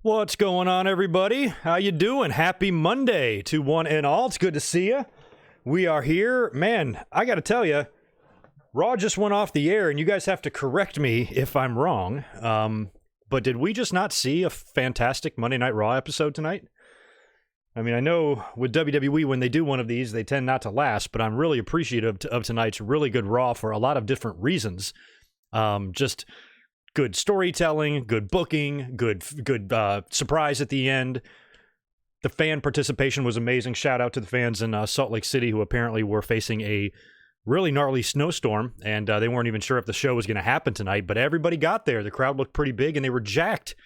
What's going on, everybody? How you doing? Happy Monday to one and all. It's good to see you. We are here. Man, I got to tell you, Raw just went off the air, and you guys have to correct me if I'm wrong. But did we just not see a fantastic Monday Night Raw episode tonight? I mean, I know with WWE, when they do one of these, they tend not to last, but I'm really appreciative of tonight's really good Raw for a lot of different reasons. Just good storytelling, good booking, good surprise at the end. The fan participation was amazing. Shout out to the fans in Salt Lake City who apparently were facing a really gnarly snowstorm, and they weren't even sure if the show was going to happen tonight, but everybody got there. The crowd looked pretty big, and they were jacked.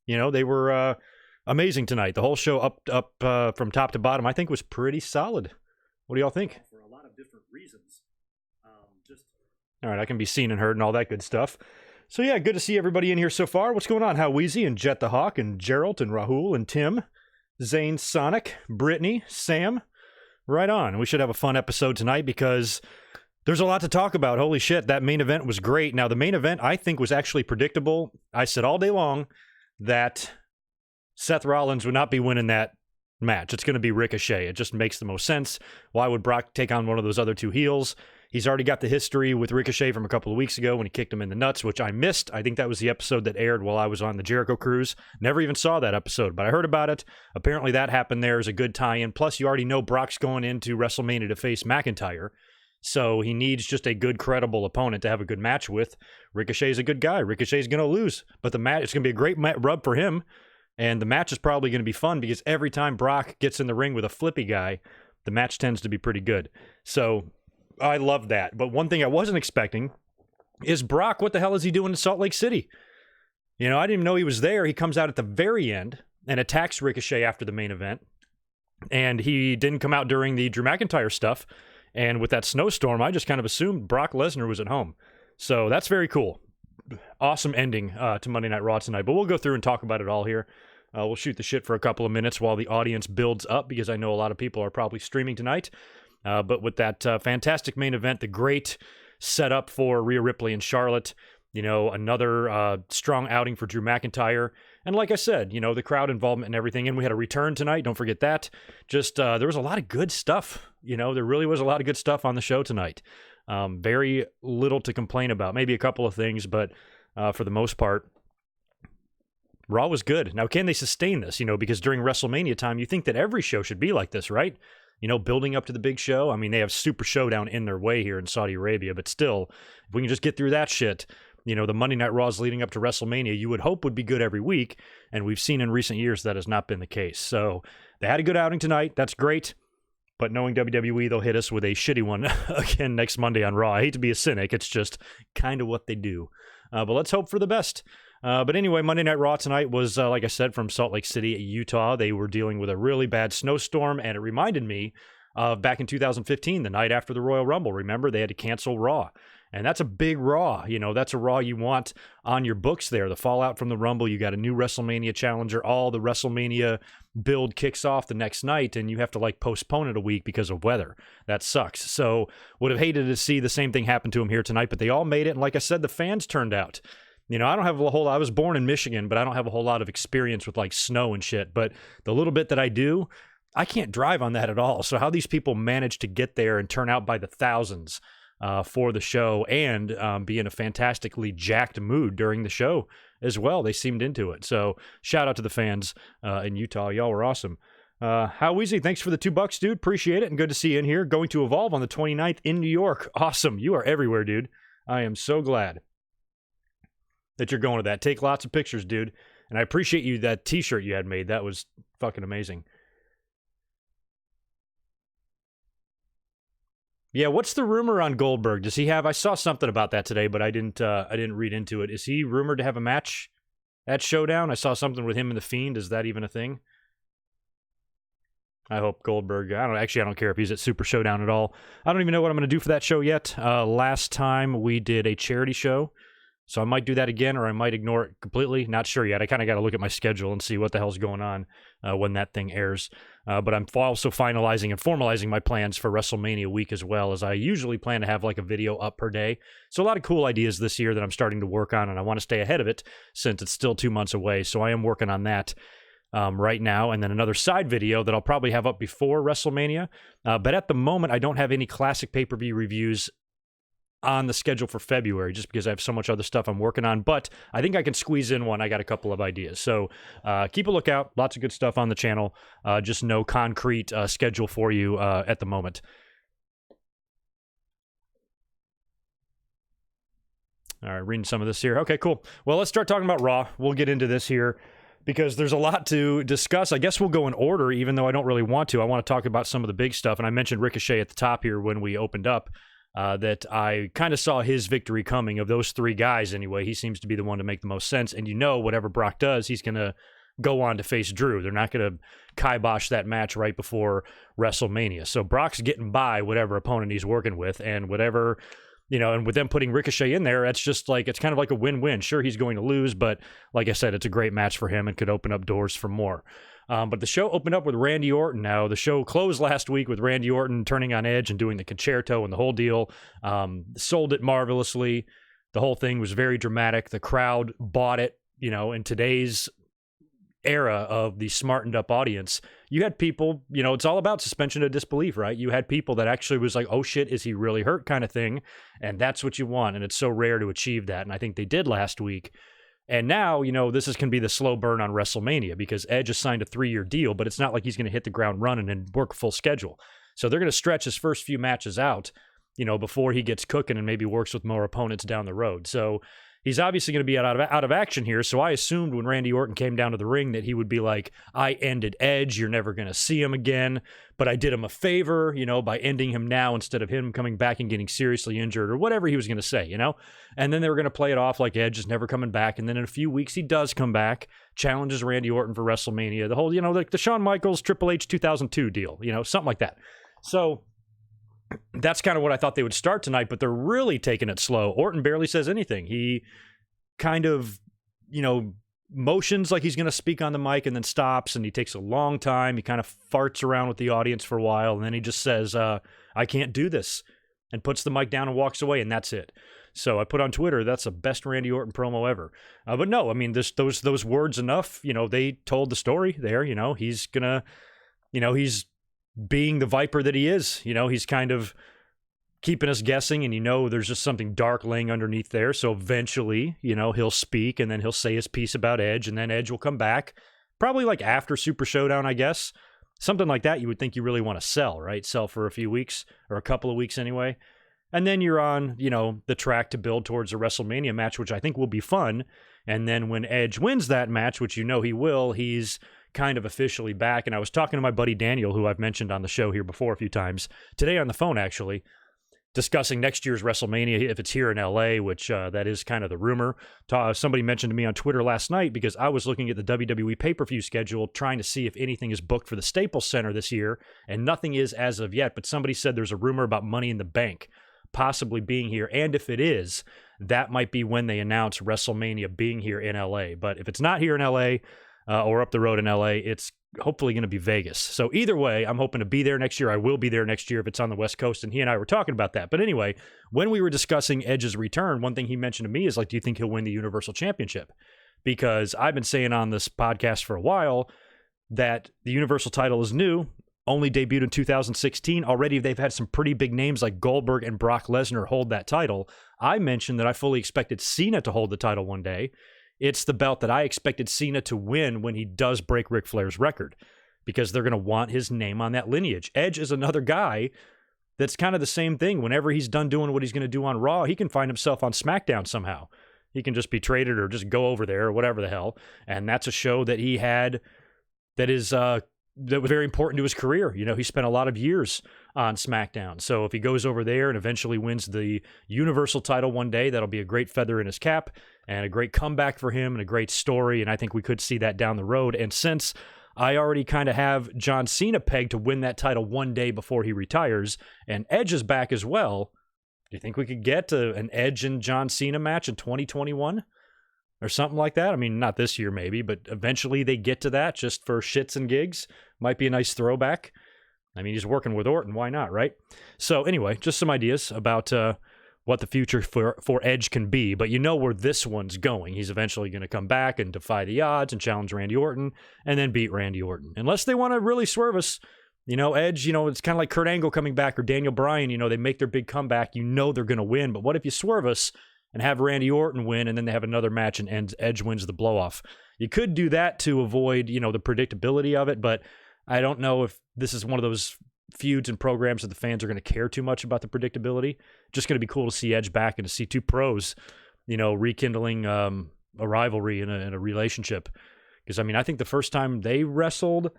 You know, they were amazing tonight. The whole show up from top to bottom, I think, was pretty solid. What do y'all think? For a lot of different reasons. All right, I can be seen and heard and all that good stuff. So yeah, good to see everybody in here so far. What's going on? How Weezy and Jet the Hawk and Gerald and Rahul and Tim, Zane, Sonic, Brittany, Sam. Right on. We should have a fun episode tonight because there's a lot to talk about. Holy shit, that main event was great. Now, the main event, I think, was actually predictable. I said all day long that Seth Rollins would not be winning that match. It's going to be Ricochet. It just makes the most sense. Why would Brock take on one of those other two heels? He's already got the history with Ricochet from a couple of weeks ago when he kicked him in the nuts, which I missed. I think that was the episode that aired while I was on the Jericho Cruise. Never even saw that episode, but I heard about it. Apparently that happened there as a good tie-in. Plus, you already know Brock's going into WrestleMania to face McIntyre, so he needs just a good, credible opponent to have a good match with. Ricochet's a good guy. Ricochet's going to lose, but the match, it's going to be a great rub for him, and the match is probably going to be fun because every time Brock gets in the ring with a flippy guy, the match tends to be pretty good. So I love that. But one thing I wasn't expecting is Brock, what the hell is he doing in Salt Lake City? You know, I didn't even know he was there. He comes out at the very end and attacks Ricochet after the main event. And he didn't come out during the Drew McIntyre stuff. And with that snowstorm, I just kind of assumed Brock Lesnar was at home. So that's very cool. Awesome ending to Monday Night Raw tonight. But we'll go through and talk about it all here. We'll shoot the shit for a couple of minutes while the audience builds up because I know a lot of people are probably streaming tonight. But with that fantastic main event, the great setup for Rhea Ripley and Charlotte, you know, another strong outing for Drew McIntyre. And like I said, you know, the crowd involvement and everything. And we had a return tonight. Don't forget that. Just there was a lot of good stuff. You know, there really was a lot of good stuff on the show tonight. Very little to complain about. Maybe a couple of things, but for the most part, Raw was good. Now, can they sustain this? You know, because during WrestleMania time, you think that every show should be like this, right? You know, building up to the big show. I mean, they have Super Showdown in their way here in Saudi Arabia, but still, if we can just get through that shit, you know, the Monday Night Raws leading up to WrestleMania, you would hope would be good every week, and we've seen in recent years that has not been the case. So they had a good outing tonight. That's great, but knowing WWE, they'll hit us with a shitty one again next Monday on Raw. I hate to be a cynic. It's just kind of what they do. But let's hope for the best. But anyway, Monday Night Raw tonight was, like I said, from Salt Lake City, Utah. They were dealing with a really bad snowstorm, and it reminded me of back in 2015, the night after the Royal Rumble. Remember, they had to cancel Raw. And that's a big Raw. You know, that's a Raw you want on your books there. The fallout from the Rumble, you got a new WrestleMania challenger. All the WrestleMania build kicks off the next night, and you have to, like, postpone it a week because of weather. That sucks. So would have hated to see the same thing happen to them here tonight, but they all made it. And like I said, the fans turned out. You know, I don't have a whole lot. I was born in Michigan, but I don't have a whole lot of experience with, like, snow and shit. But the little bit that I do, I can't drive on that at all. So how these people manage to get there and turn out by the thousands for the show and be in a fantastically jacked mood during the show as well. They seemed into it. So shout out to the fans in Utah. Y'all were awesome. How Easy, thanks for the $2, dude. Appreciate it. And good to see you in here. Going to Evolve on the 29th in New York. Awesome. You are everywhere, dude. I am so glad that you're going to that. Take lots of pictures, dude. And I appreciate you, that t-shirt you had made. That was fucking amazing. Yeah, what's the rumor on Goldberg? Does he have? I saw something about that today, but I didn't read into it. Is he rumored to have a match at Showdown? I saw something with him and the Fiend. Is that even a thing? I hope Goldberg. I don't care if he's at Super Showdown at all. I don't even know what I'm going to do for that show yet. Last time we did a charity show So I might do that again, or I might ignore it completely. Not sure yet. I kind of got to look at my schedule and see what the hell's going on when that thing airs. But I'm also finalizing and formalizing my plans for WrestleMania week as well, as I usually plan to have like a video up per day. So a lot of cool ideas this year that I'm starting to work on, and I want to stay ahead of it since it's still 2 months away. So I am working on that right now, and then another side video that I'll probably have up before WrestleMania. But at the moment, I don't have any classic pay-per-view reviews on the schedule for February, just because I have so much other stuff I'm working on, but I think I can squeeze in one. I got a couple of ideas. So keep a lookout. Lots of good stuff on the channel. Just no concrete schedule for you at the moment. All right, reading some of this here. Okay, cool. Well, let's start talking about Raw. We'll get into this here because there's a lot to discuss. I guess we'll go in order, even though I don't really want to. I want to talk about some of the big stuff, and I mentioned Ricochet at the top here when we opened up. That I kind of saw his victory coming. Of those three guys anyway, he seems to be the one to make the most sense. And whatever Brock does, he's going to go on to face Drew. They're not going to kibosh that match right before WrestleMania. So Brock's getting by whatever opponent he's working with, and whatever, and with them putting Ricochet in there, it's just like, it's kind of like a win-win. Sure, he's going to lose, but like I said, it's a great match for him and could open up doors for more. But the show opened up with Randy Orton now. The show closed last week with Randy Orton turning on Edge and doing the concerto and the whole deal. Sold it marvelously. The whole thing was very dramatic. The crowd bought it. In today's era of the smartened up audience, you had people, it's all about suspension of disbelief, right? You had people that actually was like, oh shit, is he really hurt kind of thing. And that's what you want. And it's so rare to achieve that. And I think they did last week. And now, this is going to be the slow burn on WrestleMania because Edge has signed a 3-year deal, but it's not like he's going to hit the ground running and work a full schedule. So they're going to stretch his first few matches out, before he gets cooking and maybe works with more opponents down the road. So he's obviously going to be out of action here. So I assumed when Randy Orton came down to the ring that he would be like, I ended Edge. You're never going to see him again. But I did him a favor, by ending him now instead of him coming back and getting seriously injured or whatever he was going to say, And then they were going to play it off like Edge is never coming back. And then in a few weeks, he does come back, challenges Randy Orton for WrestleMania. The whole, like the Shawn Michaels Triple H 2002 deal, something like that. So that's kind of what I thought they would start tonight, but they're really taking it slow. Orton barely says anything. He kind of, motions like he's going to speak on the mic and then stops, and he takes a long time. He kind of farts around with the audience for a while, and then he just says, I can't do this, and puts the mic down and walks away, and that's it. So I put on Twitter, that's the best Randy Orton promo ever. But no, I mean, those words enough, they told the story there. He's going to, he's being the Viper that he is. He's kind of keeping us guessing, and there's just something dark laying underneath there. So eventually, he'll speak, and then he'll say his piece about Edge, and then Edge will come back, probably like after Super Showdown, I guess. Something like that you would think you really want to sell, right? Sell for a few weeks, or a couple of weeks anyway. And then you're on, the track to build towards a WrestleMania match, which I think will be fun. And then when Edge wins that match, which he will, he's kind of officially back. And I was talking to my buddy Daniel, who I've mentioned on the show here before a few times, today on the phone actually, discussing next year's WrestleMania, if it's here in LA, which that is kind of the rumor. Somebody mentioned to me on Twitter last night, because I was looking at the WWE pay-per-view schedule, trying to see if anything is booked for the Staples Center this year, and nothing is as of yet, but somebody said there's a rumor about Money in the Bank possibly being here, and if it is, that might be when they announce WrestleMania being here in LA. But if it's not here in LA, or up the road in LA, it's hopefully going to be Vegas. So either way, I'm hoping to be there next year. I will be there next year if it's on the West Coast, and he and I were talking about that. But anyway, when we were discussing Edge's return, one thing he mentioned to me is like, do you think he'll win the Universal Championship? Because I've been saying on this podcast for a while that the Universal title is new, only debuted in 2016. Already they've had some pretty big names like Goldberg and Brock Lesnar hold that title. I mentioned that I fully expected Cena to hold the title one day. It's the belt that I expected Cena to win when he does break Ric Flair's record, because they're going to want his name on that lineage. Edge is another guy that's kind of the same thing. Whenever he's done doing what he's going to do on Raw, he can find himself on SmackDown somehow. He can just be traded or just go over there or whatever the hell. And that's a show that he had that was very important to his career. He spent a lot of years on SmackDown. So if he goes over there and eventually wins the Universal title one day, that'll be a great feather in his cap and a great comeback for him and a great story. And I think we could see that down the road. And since I already kind of have John Cena pegged to win that title one day before he retires, and Edge is back as well, you think we could get an Edge and John Cena match in 2021 or something like that? I mean, not this year maybe, but eventually they get to that just for shits and gigs. Might be a nice throwback. I mean, he's working with Orton. Why not, right? So anyway, just some ideas about what the future for Edge can be. But you know where this one's going. He's eventually going to come back and defy the odds and challenge Randy Orton and then beat Randy Orton. Unless they want to really swerve us. You know, Edge, you know, it's kind of like Kurt Angle coming back or Daniel Bryan. You know, they make their big comeback. You know they're going to win. But what if you swerve us and have Randy Orton win and then they have another match and Edge wins the blow-off? You could do that to avoid, you know, the predictability of it. But I don't know if this is one of those feuds and programs that the fans are going to care too much about the predictability. Just going to be cool to see Edge back and to see two pros, you know, rekindling a rivalry in a relationship. Because, I mean, I think the first time they wrestled,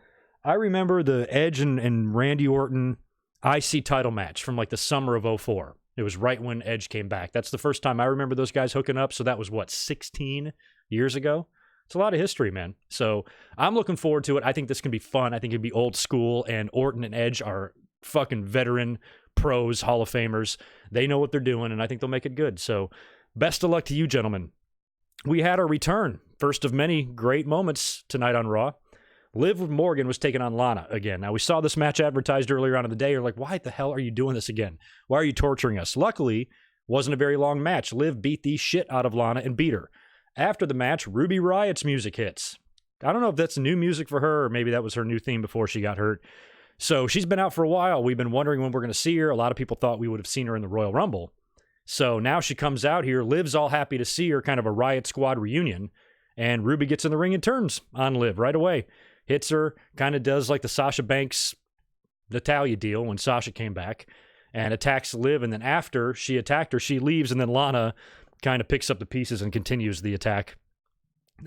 I remember the Edge and Randy Orton IC title match from like the summer of 2004. It was right when Edge came back. That's the first time I remember those guys hooking up. So that was, 16 years ago? It's a lot of history, man. So I'm looking forward to it. I think this can be fun. I think it'd be old school, and Orton and Edge are fucking veteran pros, Hall of Famers. They know what they're doing, and I think they'll make it good. So best of luck to you, gentlemen. We had our return. First of many great moments tonight on Raw. Liv Morgan was taking on Lana again. Now, we saw this match advertised earlier on in the day. You're like, why the hell are you doing this again? Why are you torturing us? Luckily, wasn't a very long match. Liv beat the shit out of Lana and beat her. After the match, Ruby Riott's music hits. I don't know if that's new music for her or maybe that was her new theme before she got hurt. So she's been out for a while. We've been wondering when we're going to see her. A lot of people thought we would have seen her in the Royal Rumble. So now she comes out here. Liv's all happy to see her, kind of a Riott Squad reunion. And Ruby gets in the ring and turns on Liv right away. Hits her, kind of does like the Sasha Banks Natalya deal when Sasha came back, and attacks Liv. And then after she attacked her, she leaves, and then Lana kind of picks up the pieces and continues the attack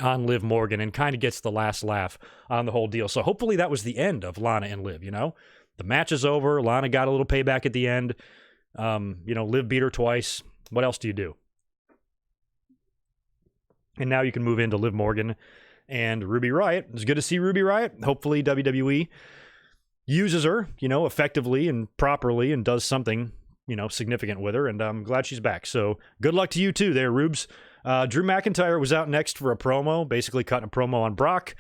on Liv Morgan and kind of gets the last laugh on the whole deal. So hopefully that was the end of Lana and Liv, you know? The match is over. Lana got a little payback at the end. You know, Liv beat her twice. What else do you do? And now you can move into Liv Morgan and Ruby Riott. It's good to see Ruby Riott. Hopefully WWE uses her, you know, effectively and properly and does something, you know, significant with her. And I'm glad she's back. So good luck to you too there, Rubes. Drew McIntyre was out next for a promo, basically cutting a promo on Brock.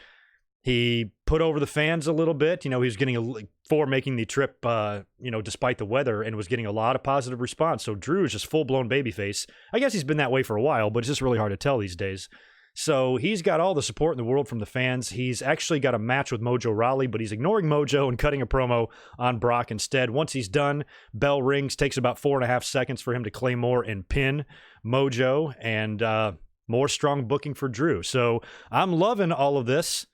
He put over the fans a little bit. You know, he was getting for making the trip, you know, despite the weather, and was getting a lot of positive response. So Drew is just full-blown babyface. I guess he's been that way for a while, but it's just really hard to tell these days. So he's got all the support in the world from the fans. He's actually got a match with Mojo Rawley, but he's ignoring Mojo and cutting a promo on Brock instead. Once he's done, bell rings. Takes about 4.5 seconds for him to claymore and pin Mojo, and more strong booking for Drew. So I'm loving all of this.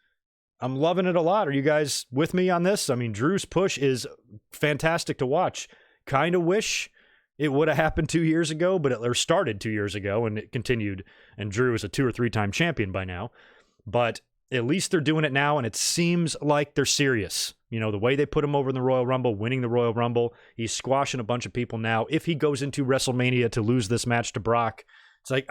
I'm loving it a lot. Are you guys with me on this? I mean, Drew's push is fantastic to watch. Kind of wish it would have happened 2 years ago, but it started 2 years ago, and it continued. And Drew is a 2 or 3 time champion by now. But at least they're doing it now, and it seems like they're serious. You know, the way they put him over in the Royal Rumble, winning the Royal Rumble, he's squashing a bunch of people now. If he goes into WrestleMania to lose this match to Brock, it's like,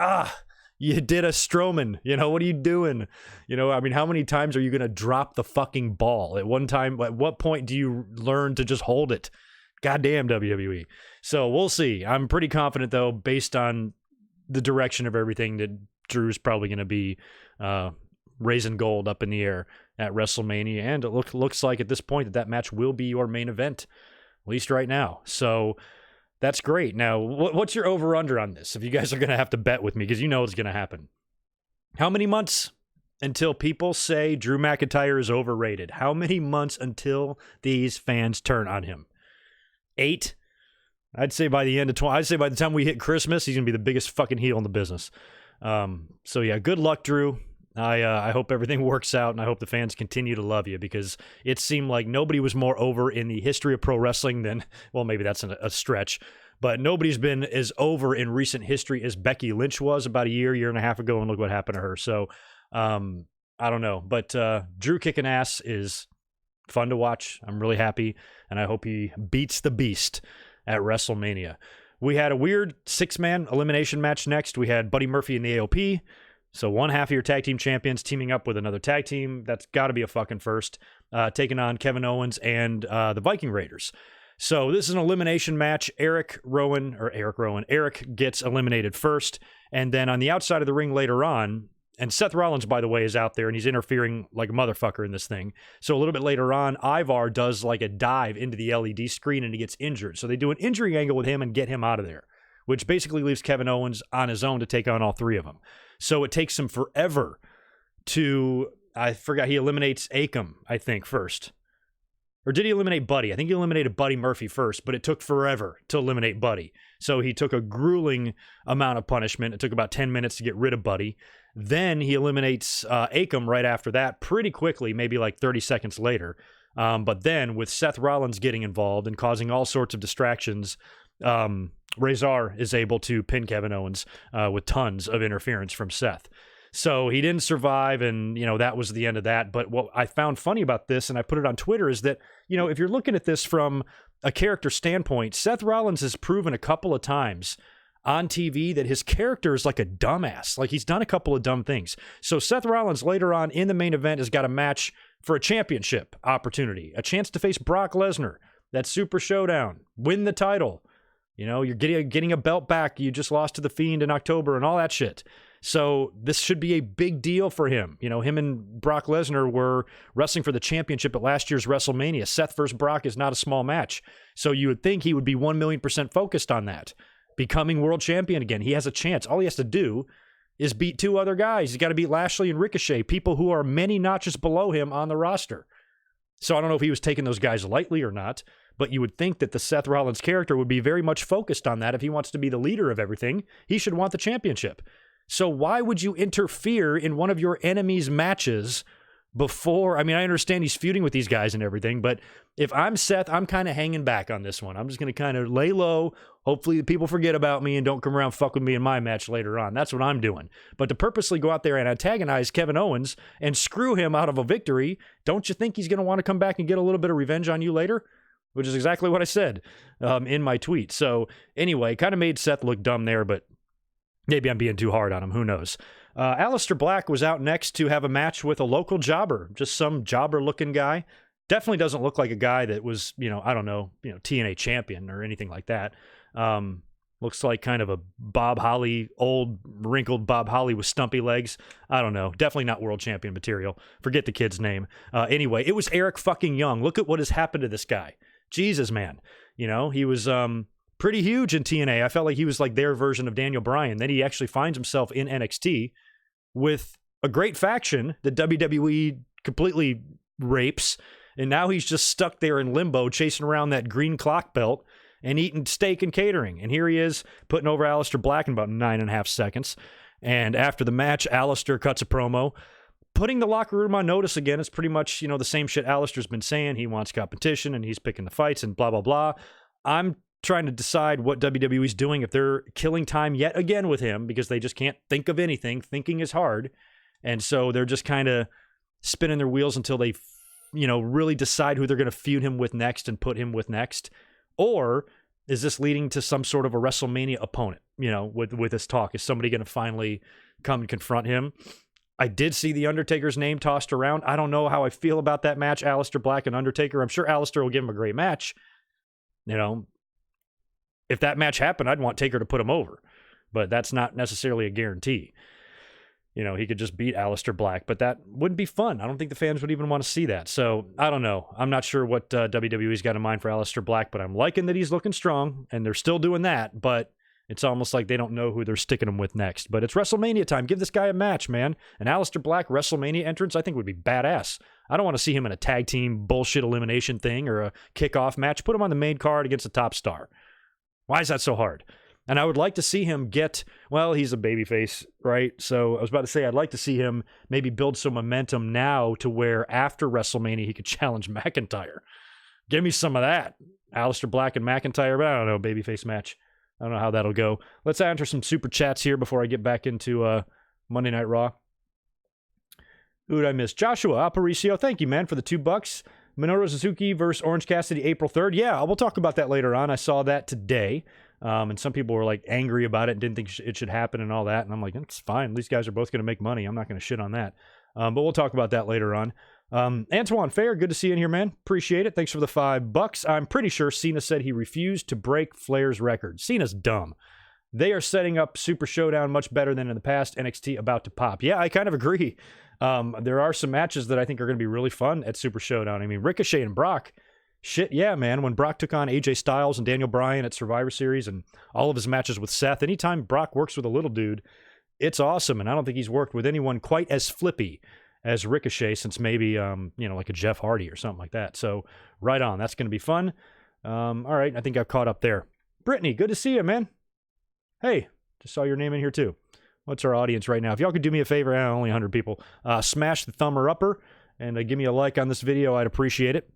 you did a Strowman. You know, what are you doing? You know, I mean, how many times are you going to drop the fucking ball? At what point do you learn to just hold it? Goddamn WWE. So we'll see. I'm pretty confident, though, based on the direction of everything, that Drew's probably going to be raising gold up in the air at WrestleMania. And it looks like at this point that match will be your main event, at least right now. So that's great. Now, what's your over-under on this? If you guys are going to have to bet with me, because you know it's going to happen. How many months until people say Drew McIntyre is overrated? How many months until these fans turn on him? 8? I'd say by the end of I'd say by the time we hit Christmas, he's going to be the biggest fucking heel in the business. So yeah, good luck, Drew. I hope everything works out, and I hope the fans continue to love you, because it seemed like nobody was more over in the history of pro wrestling than, well, maybe that's a stretch, but nobody's been as over in recent history as Becky Lynch was about a year and a half ago, and look what happened to her. So I don't know, but Drew kicking ass is fun to watch. I'm really happy, and I hope he beats the beast at WrestleMania. We had a weird 6-man elimination match next. We had Buddy Murphy and the AOP. So one half of your tag team champions teaming up with another tag team. That's got to be a fucking first. Taking on Kevin Owens and the Viking Raiders. So this is an elimination match. Eric gets eliminated first. And then on the outside of the ring later on, and Seth Rollins, by the way, is out there, and he's interfering like a motherfucker in this thing. So a little bit later on, Ivar does like a dive into the LED screen, and he gets injured. So they do an injury angle with him and get him out of there, which basically leaves Kevin Owens on his own to take on all three of them. So it takes him forever to, I forgot, he eliminates Akam, I think, first. Or did he eliminate Buddy? I think he eliminated Buddy Murphy first, but it took forever to eliminate Buddy. So he took a grueling amount of punishment. It took about 10 minutes to get rid of Buddy. Then he eliminates Akam right after that pretty quickly, maybe like 30 seconds later. But then with Seth Rollins getting involved and causing all sorts of distractions, Razor is able to pin Kevin Owens with tons of interference from Seth. So he didn't survive, and, that was the end of that. But what I found funny about this, and I put it on Twitter, is that, if you're looking at this from a character standpoint, Seth Rollins has proven a couple of times on TV that his character is like a dumbass. Like, he's done a couple of dumb things. So Seth Rollins later on in the main event has got a match for a championship opportunity, a chance to face Brock Lesnar. That Super Showdown, win the title. You're getting a belt back. You just lost to The Fiend in October and all that shit. So this should be a big deal for him. Him and Brock Lesnar were wrestling for the championship at last year's WrestleMania. Seth versus Brock is not a small match. So you would think he would be 1,000,000% focused on that, becoming world champion again. He has a chance. All he has to do is beat two other guys. He's got to beat Lashley and Ricochet, people who are many notches below him on the roster. So I don't know if he was taking those guys lightly or not, but you would think that the Seth Rollins character would be very much focused on that. If he wants to be the leader of everything, he should want the championship. So why would you interfere in one of your enemy's matches before? I mean, I understand he's feuding with these guys and everything, but if I'm Seth, I'm kind of hanging back on this one. I'm just going to kind of lay low. Hopefully the people forget about me and don't come around fuck with me in my match later on. That's what I'm doing. But to purposely go out there and antagonize Kevin Owens and screw him out of a victory, don't you think he's going to want to come back and get a little bit of revenge on you later? Which is exactly what I said in my tweet. So anyway, kind of made Seth look dumb there, but maybe I'm being too hard on him. Who knows? Aleister Black was out next to have a match with a local jobber, just some jobber-looking guy. Definitely doesn't look like a guy that was, TNA champion or anything like that. Looks like kind of a Bob Holly, old, wrinkled Bob Holly with stumpy legs. I don't know. Definitely not world champion material. Forget the kid's name. Anyway, it was Eric fucking Young. Look at what has happened to this guy. Jesus, man. He was pretty huge in TNA. I felt like he was like their version of Daniel Bryan. Then he actually finds himself in NXT with a great faction that WWE completely rapes. And now he's just stuck there in limbo, chasing around that green clock belt and eating steak and catering. And here he is putting over Aleister Black in about 9.5 seconds. And after the match, Aleister cuts a promo, putting the locker room on notice again. It's pretty much, the same shit Aleister's been saying. He wants competition and he's picking the fights and blah, blah, blah. I'm trying to decide what WWE's doing, if they're killing time yet again with him because they just can't think of anything. Thinking is hard. And so they're just kind of spinning their wheels until they, really decide who they're going to feud him with next and put him with next. Or is this leading to some sort of a WrestleMania opponent, with this talk? Is somebody going to finally come and confront him? I did see The Undertaker's name tossed around. I don't know how I feel about that match, Aleister Black and Undertaker. I'm sure Aleister will give him a great match. If that match happened, I'd want Taker to put him over. But that's not necessarily a guarantee. He could just beat Aleister Black, but that wouldn't be fun. I don't think the fans would even want to see that. So, I don't know. I'm not sure what WWE's got in mind for Aleister Black, but I'm liking that he's looking strong, and they're still doing that, but it's almost like they don't know who they're sticking him with next. But it's WrestleMania time. Give this guy a match, man. An Aleister Black WrestleMania entrance, I think, would be badass. I don't want to see him in a tag team bullshit elimination thing or a kickoff match. Put him on the main card against a top star. Why is that so hard? And I would like to see him get, well, he's a babyface, right? So I was about to say, I'd like to see him maybe build some momentum now to where after WrestleMania, he could challenge McIntyre. Give me some of that. Aleister Black and McIntyre, but I don't know, babyface match. I don't know how that'll go. Let's answer some super chats here before I get back into Monday Night Raw. Who did I miss? Joshua Aparicio, thank you, man, for the $2. Minoru Suzuki versus Orange Cassidy April 3rd. Yeah, we'll talk about that later on. I saw that today. And some people were like angry about it, didn't think it should happen and all that. And I'm like, it's fine. These guys are both going to make money. I'm not going to shit on that. But we'll talk about that later on. Antoine Fair, good to see you in here, man. Appreciate it. Thanks for the $5. I'm pretty sure Cena said he refused to break Flair's record. Cena's dumb. They are setting up Super Showdown much better than in the past. NXT about to pop. Yeah, I kind of agree. There are some matches that I think are going to be really fun at Super Showdown. I mean, Ricochet and Brock, shit, yeah, man. When Brock took on AJ Styles and Daniel Bryan at Survivor Series and all of his matches with Seth, anytime Brock works with a little dude, it's awesome. And I don't think he's worked with anyone quite as flippy as Ricochet since maybe, like a Jeff Hardy or something like that. So right on. That's going to be fun. All right. I think I've caught up there. Brittany, good to see you, man. Hey, just saw your name in here too. What's our audience right now? If y'all could do me a favor, only 100 people, smash the thumb or upper and give me a like on this video. I'd appreciate it.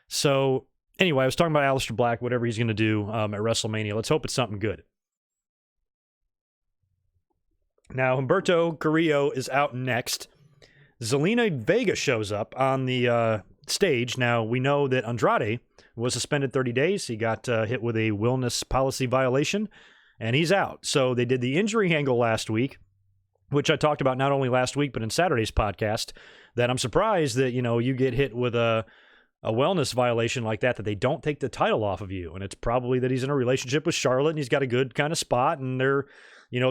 So anyway, I was talking about Aleister Black, whatever he's going to do at WrestleMania. Let's hope it's something good. Now, Humberto Carrillo is out next. Zelina Vega shows up on the stage. Now, we know that Andrade was suspended 30 days. He got hit with a wellness policy violation, and he's out. So they did the injury angle last week, which I talked about not only last week, but in Saturday's podcast, that I'm surprised that, you get hit with a wellness violation like that they don't take the title off of you. And it's probably that he's in a relationship with Charlotte, and he's got a good kind of spot, and they're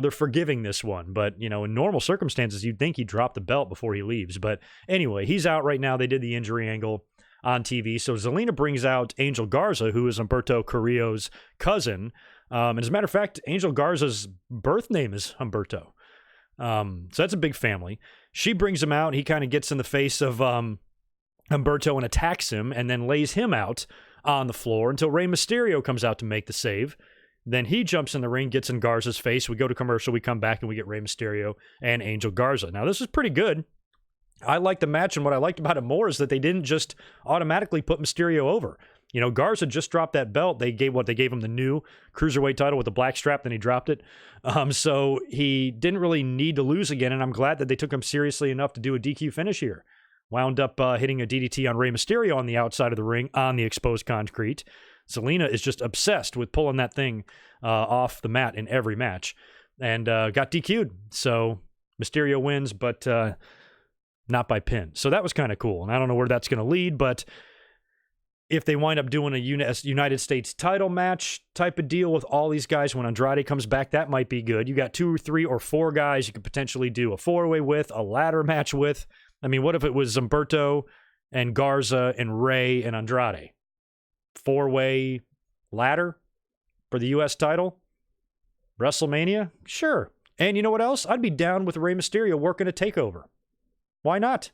forgiving this one. But, in normal circumstances, you'd think he'd drop the belt before he leaves. But anyway, he's out right now. They did the injury angle on TV. So Zelina brings out Angel Garza, who is Humberto Carrillo's cousin. And as a matter of fact, Angel Garza's birth name is Humberto. So that's a big family. She brings him out, and he kind of gets in the face of Humberto and attacks him, and then lays him out on the floor until Rey Mysterio comes out to make the save. Then he jumps in the ring, gets in Garza's face. We go to commercial, we come back, and we get Rey Mysterio and Angel Garza. Now, this is pretty good. I like the match, and what I liked about it more is that they didn't just automatically put Mysterio over. Garza just dropped that belt. They gave him the new Cruiserweight title with the black strap, then he dropped it. So he didn't really need to lose again, and I'm glad that they took him seriously enough to do a DQ finish here. Wound up hitting a DDT on Rey Mysterio on the outside of the ring on the exposed concrete. Zelina is just obsessed with pulling that thing off the mat in every match, and got DQ'd. So Mysterio wins, but not by pin. So that was kind of cool, and I don't know where that's going to lead, but if they wind up doing a United States title match type of deal with all these guys when Andrade comes back, that might be good. You got 2 or 3 or 4 guys you could potentially do a 4-way with, a ladder match with. I mean, what if it was Humberto and Garza and Rey and Andrade? 4-way ladder for the U.S. title? WrestleMania? Sure. And you know what else? I'd be down with Rey Mysterio working a takeover. Why not?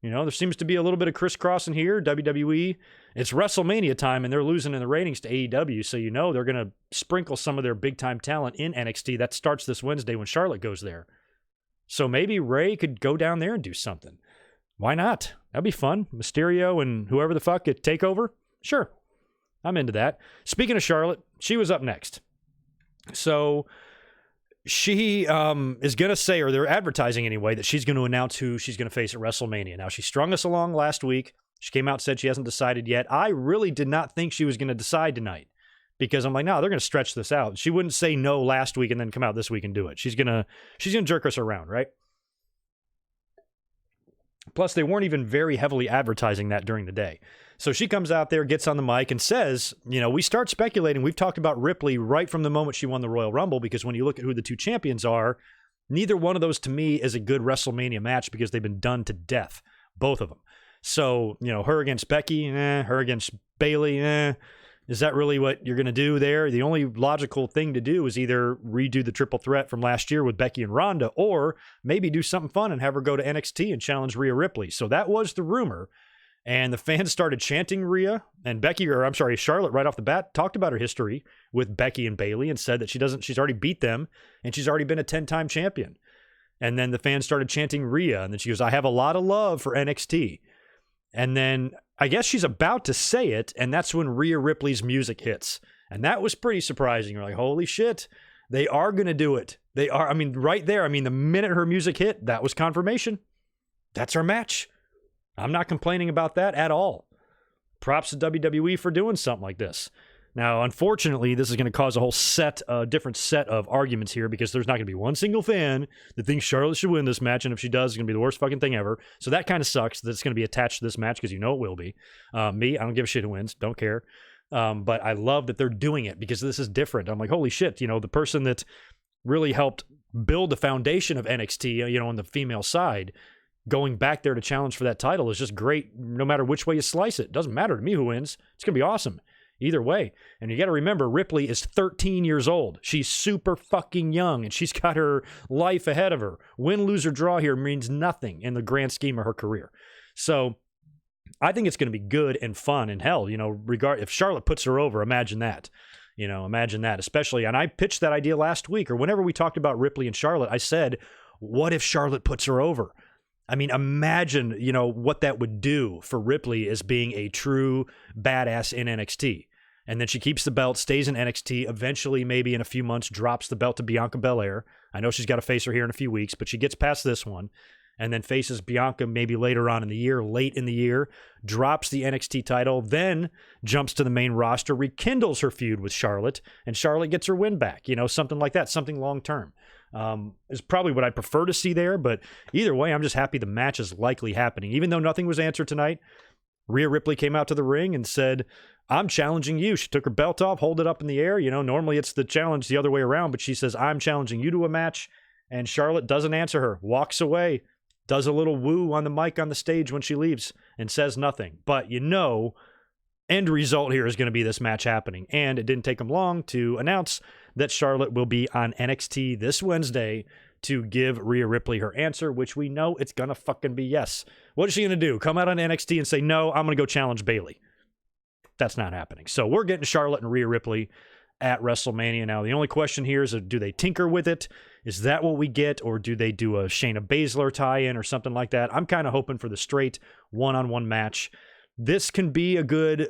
There seems to be a little bit of crisscrossing here. WWE, it's WrestleMania time, and they're losing in the ratings to AEW, so they're going to sprinkle some of their big-time talent in NXT. That starts this Wednesday when Charlotte goes there. So maybe Rey could go down there and do something. Why not? That'd be fun. Mysterio and whoever the fuck at TakeOver? Sure. I'm into that. Speaking of Charlotte, she was up next. So she is going to say, or they're advertising anyway, that she's going to announce who she's going to face at WrestleMania. Now, she strung us along last week. She came out and said she hasn't decided yet. I really did not think she was going to decide tonight, because I'm like, no, they're going to stretch this out. She wouldn't say no last week and then come out this week and do it. She's going to jerk us around, right? Plus, they weren't even very heavily advertising that during the day. So she comes out there, gets on the mic, and says, we start speculating. We've talked about Ripley right from the moment she won the Royal Rumble, because when you look at who the 2 champions are, neither one of those to me is a good WrestleMania match, because they've been done to death, both of them. So, her against Becky, her against Bayley, is that really what you're going to do there? The only logical thing to do is either redo the triple threat from last year with Becky and Ronda, or maybe do something fun and have her go to NXT and challenge Rhea Ripley. So that was the rumor. And the fans started chanting Rhea, and Charlotte right off the bat talked about her history with Becky and Bayley and said that she's already beat them and she's already been a 10-time champion. And then the fans started chanting Rhea, and then she goes, I have a lot of love for NXT. And then I guess she's about to say it, and that's when Rhea Ripley's music hits. And that was pretty surprising. You're like, holy shit, they are going to do it. They are. Right there. The minute her music hit, that was confirmation. That's our match. I'm not complaining about that at all. Props to WWE for doing something like this. Now, unfortunately, this is going to cause a whole different set of arguments here because there's not going to be one single fan that thinks Charlotte should win this match, and if she does, it's going to be the worst fucking thing ever. So that kind of sucks that it's going to be attached to this match because you know it will be. Me, I don't give a shit who wins. Don't care. But I love that they're doing it because this is different. I'm like, holy shit, the person that really helped build the foundation of NXT, on the female side, going back there to challenge for that title is just great no matter which way you slice it. Doesn't matter to me who wins. It's going to be awesome either way. And you got to remember, Ripley is 13 years old. She's super fucking young, and she's got her life ahead of her. Win, lose, or draw here means nothing in the grand scheme of her career. So I think it's going to be good and fun. And hell, if Charlotte puts her over, imagine that. Imagine that, especially. And I pitched that idea last week, or whenever we talked about Ripley and Charlotte, I said, what if Charlotte puts her over? I mean, imagine, what that would do for Ripley as being a true badass in NXT. And then she keeps the belt, stays in NXT, eventually, maybe in a few months, drops the belt to Bianca Belair. I know she's got to face her here in a few weeks, but she gets past this one and then faces Bianca maybe later on in the year, late in the year, drops the NXT title, then jumps to the main roster, rekindles her feud with Charlotte, and Charlotte gets her win back, something like that, something long-term. Is probably what I prefer to see there, but either way, I'm just happy the match is likely happening. Even though nothing was answered tonight, Rhea Ripley came out to the ring and said, I'm challenging you. She took her belt off, hold it up in the air. Normally it's the challenge the other way around, but she says, I'm challenging you to a match, and Charlotte doesn't answer her, walks away, does a little woo on the mic on the stage when she leaves, and says nothing. But end result here is going to be this match happening, and it didn't take them long to announce that Charlotte will be on NXT this Wednesday to give Rhea Ripley her answer, which we know it's going to fucking be yes. What is she going to do? Come out on NXT and say, no, I'm going to go challenge Bayley. That's not happening. So we're getting Charlotte and Rhea Ripley at WrestleMania. Now, the only question here is, do they tinker with it? Is that what we get? Or do they do a Shayna Baszler tie-in or something like that? I'm kind of hoping for the straight one-on-one match. This can be a good,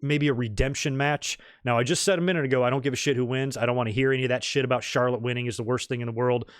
maybe a redemption match. Now, I just said a minute ago, I don't give a shit who wins. I don't want to hear any of that shit about Charlotte winning is the worst thing in the world.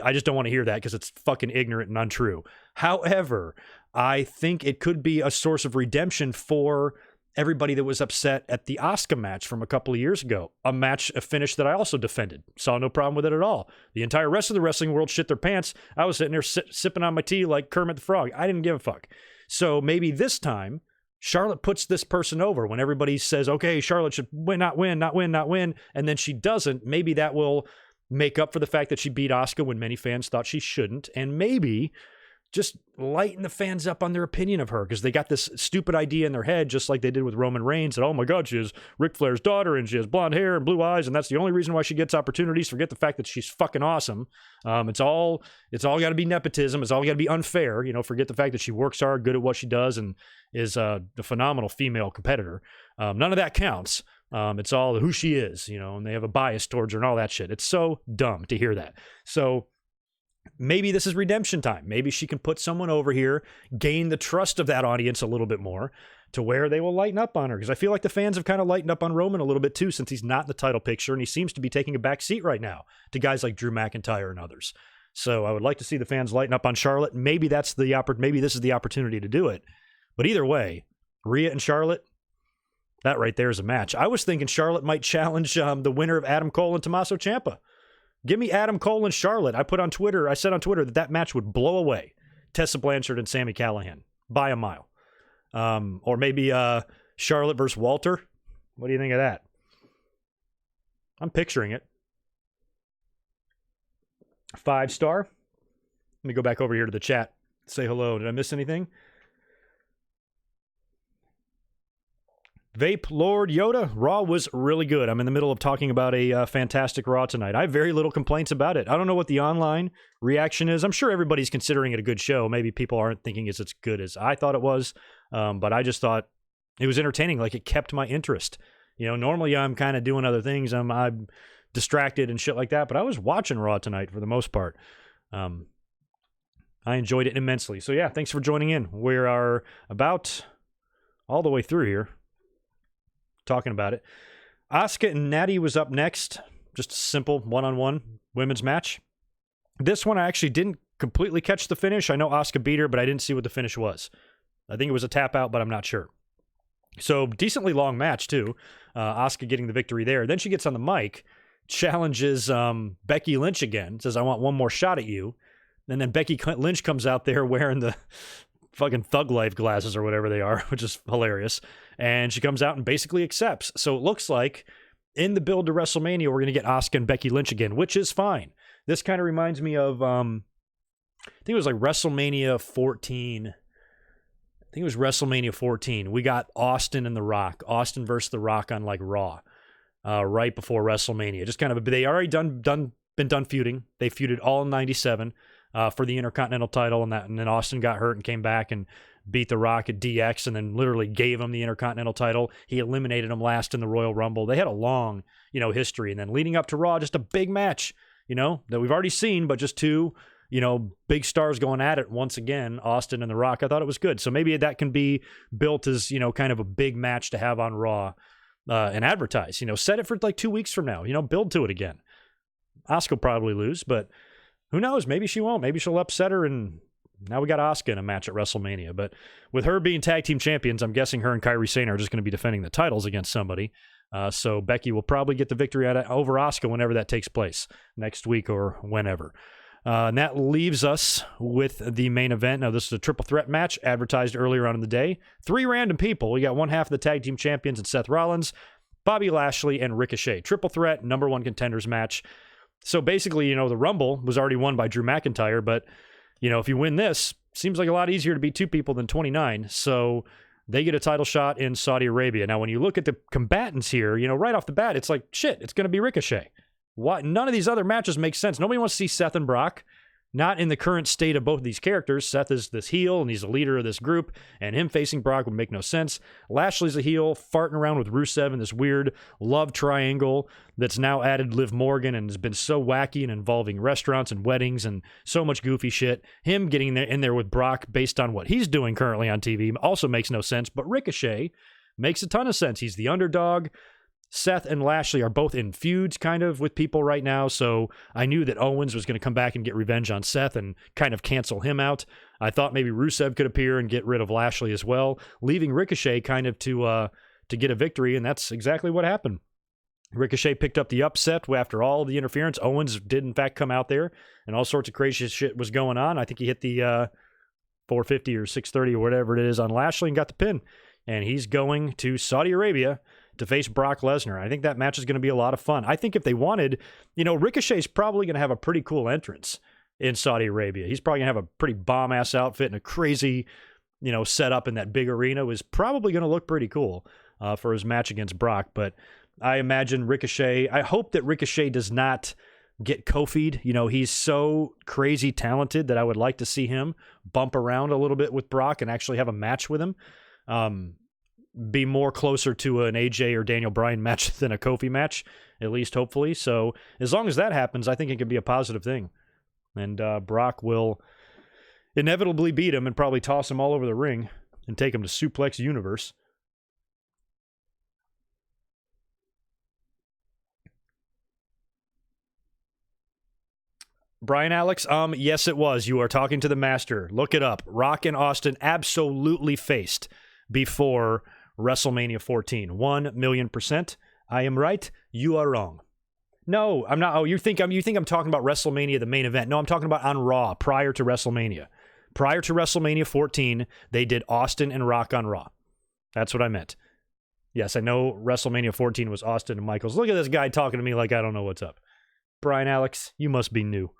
I just don't want to hear that because it's fucking ignorant and untrue. However, I think it could be a source of redemption for everybody that was upset at the Asuka match from a couple of years ago. A finish that I also defended. Saw no problem with it at all. The entire rest of the wrestling world shit their pants. I was sitting there sipping on my tea like Kermit the Frog. I didn't give a fuck. So maybe this time, Charlotte puts this person over when everybody says, okay, Charlotte should not win, and then she doesn't. Maybe that will make up for the fact that she beat Asuka when many fans thought she shouldn't, and maybe just lighten the fans up on their opinion of her because they got this stupid idea in their head, just like they did with Roman Reigns, that, oh my God, she is Ric Flair's daughter and she has blonde hair and blue eyes, and that's the only reason why she gets opportunities. Forget the fact that she's fucking awesome. It's all got to be nepotism. It's all got to be unfair. Forget the fact that she works hard, good at what she does, and is a phenomenal female competitor. None of that counts. It's all who she is, and they have a bias towards her and all that shit. It's so dumb to hear that. So maybe this is redemption time. Maybe she can put someone over here, gain the trust of that audience a little bit more to where they will lighten up on her. Because I feel like the fans have kind of lightened up on Roman a little bit too since he's not in the title picture, and he seems to be taking a back seat right now to guys like Drew McIntyre and others. So I would like to see the fans lighten up on Charlotte. Maybe this is the opportunity to do it. But either way, Rhea and Charlotte, that right there is a match. I was thinking Charlotte might challenge the winner of Adam Cole and Tommaso Ciampa. Give me Adam Cole and Charlotte. I said on Twitter that match would blow away Tessa Blanchard and Sami Callihan by a mile. Or maybe Charlotte versus Walter. What do you think of that? I'm picturing it. 5-star. Let me go back over here to the chat. Say hello. Did I miss anything? Vape Lord Yoda, Raw was really good. I'm in the middle of talking about a fantastic Raw tonight. I have very little complaints about it. I don't know what the online reaction is. I'm sure everybody's considering it a good show. Maybe people aren't thinking it's as good as I thought it was, but I just thought it was entertaining. Like, it kept my interest. Normally I'm kind of doing other things. I'm distracted and shit like that, but I was watching Raw tonight for the most part. I enjoyed it immensely. So yeah, thanks for joining in. We are about all the way through here, talking about it. Asuka and Natty was up next. Just a simple one-on-one women's match. This one I actually didn't completely catch the finish. I know Asuka beat her, but I didn't see what the finish was. I think it was a tap out, but I'm not sure. So decently long match too. Asuka getting the victory there. Then she gets on the mic, challenges Becky Lynch again, says, "I want one more shot at you." And then Becky Lynch comes out there wearing the fucking Thug Life glasses or whatever they are, which is hilarious. And she comes out and basically accepts. So it looks like in the build to WrestleMania, we're going to get Asuka and Becky Lynch again, which is fine. This kind of reminds me of, I think it was like WrestleMania 14. I think it was WrestleMania 14. We got Austin and The Rock. Austin versus The Rock on like Raw, right before WrestleMania. Just kind of, they already been done feuding. They feuded all in 97 for the Intercontinental title, and then Austin got hurt and came back and beat The Rock at DX, and then literally gave him the Intercontinental title. He eliminated him last in the Royal Rumble. They had a long, history, and then leading up to Raw, just a big match, that we've already seen, but just two, big stars going at it once again, Austin and The Rock. I thought it was good. So maybe that can be built as, kind of a big match to have on Raw and advertise. Set it for like 2 weeks from now. Build to it again. Asuka will probably lose, but who knows? Maybe she won't. Maybe she'll upset her, and now we got Asuka in a match at WrestleMania. But with her being tag team champions, I'm guessing her and Kairi Sane are just going to be defending the titles against somebody. So Becky will probably get the victory over Asuka whenever that takes place, next week or whenever. And that leaves us with the main event. Now, this is a triple threat match advertised earlier on in the day. 3 random people. We got one half of the tag team champions and Seth Rollins, Bobby Lashley, and Ricochet. Triple threat, number 1 contenders match. So basically, the Rumble was already won by Drew McIntyre, but, if you win this, seems like a lot easier to beat 2 people than 29. So they get a title shot in Saudi Arabia. Now, when you look at the combatants here, right off the bat, it's like, shit, it's going to be Ricochet. What? None of these other matches make sense. Nobody wants to see Seth and Brock. Not in the current state of both of these characters. Seth is this heel, and he's the leader of this group, and him facing Brock would make no sense. Lashley's a heel, farting around with Rusev in this weird love triangle that's now added Liv Morgan and has been so wacky and involving restaurants and weddings and so much goofy shit. Him getting in there with Brock based on what he's doing currently on TV also makes no sense, but Ricochet makes a ton of sense. He's the underdog. Seth and Lashley are both in feuds kind of with people right now, so I knew that Owens was going to come back and get revenge on Seth and kind of cancel him out. I thought maybe Rusev could appear and get rid of Lashley as well, leaving Ricochet kind of to get a victory, and that's exactly what happened. Ricochet picked up the upset after all the interference. Owens did, in fact, come out there, and all sorts of crazy shit was going on. I think he hit the 450 or 630 or whatever it is on Lashley and got the pin, and he's going to Saudi Arabia to face Brock Lesnar. I think that match is going to be a lot of fun. I think if they wanted, Ricochet's probably going to have a pretty cool entrance in Saudi Arabia. He's probably going to have a pretty bomb-ass outfit and a crazy, setup in that big arena. Was probably going to look pretty cool for his match against Brock. But I imagine Ricochet, I hope that Ricochet does not get Kofi'd. He's so crazy talented that I would like to see him bump around a little bit with Brock and actually have a match with him. Be more closer to an AJ or Daniel Bryan match than a Kofi match, at least hopefully. So as long as that happens, I think it could be a positive thing. And Brock will inevitably beat him and probably toss him all over the ring and take him to Suplex Universe. Brian Alex, yes it was. You are talking to the master. Look it up. Rock and Austin absolutely faced before WrestleMania 14. 1,000,000%. I am right. You are wrong. No, I'm not. Oh, you think I'm talking about WrestleMania, the main event. No, I'm talking about on Raw prior to WrestleMania. Prior to WrestleMania 14, they did Austin and Rock on Raw. That's what I meant. Yes, I know WrestleMania 14 was Austin and Michaels. Look at this guy talking to me like I don't know what's up. Brian Alex, you must be new.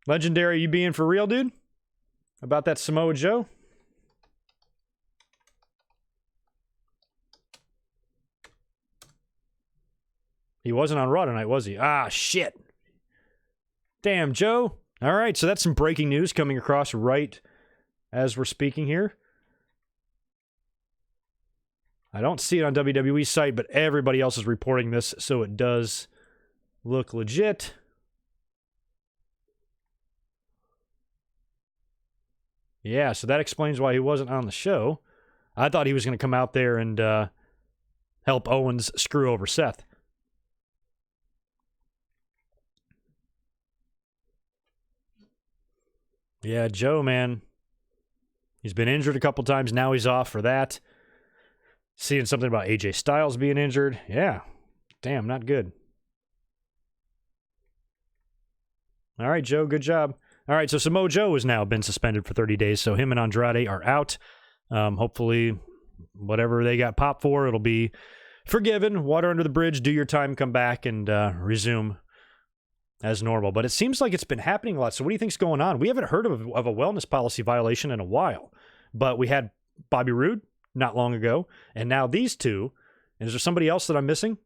Legendary, you being for real, dude? About that Samoa Joe? He wasn't on Raw tonight, was he? Ah, shit. Damn, Joe. All right, so that's some breaking news coming across right as we're speaking here. I don't see it on WWE's site, but everybody else is reporting this, so it does look legit. Yeah, so that explains why he wasn't on the show. I thought he was going to come out there and help Owens screw over Seth. Yeah, Joe, man. He's been injured a couple times. Now he's off for that. Seeing something about AJ Styles being injured. Yeah. Damn, not good. All right, Joe, good job. All right, so Samoa Joe has now been suspended for 30 days, so him and Andrade are out. Hopefully, whatever they got popped for, it'll be forgiven. Water under the bridge, do your time, come back, and resume as normal. But it seems like it's been happening a lot. So what do you think's going on? We haven't heard of a wellness policy violation in a while, but we had Bobby Roode not long ago, and now these two. And is there somebody else that I'm missing?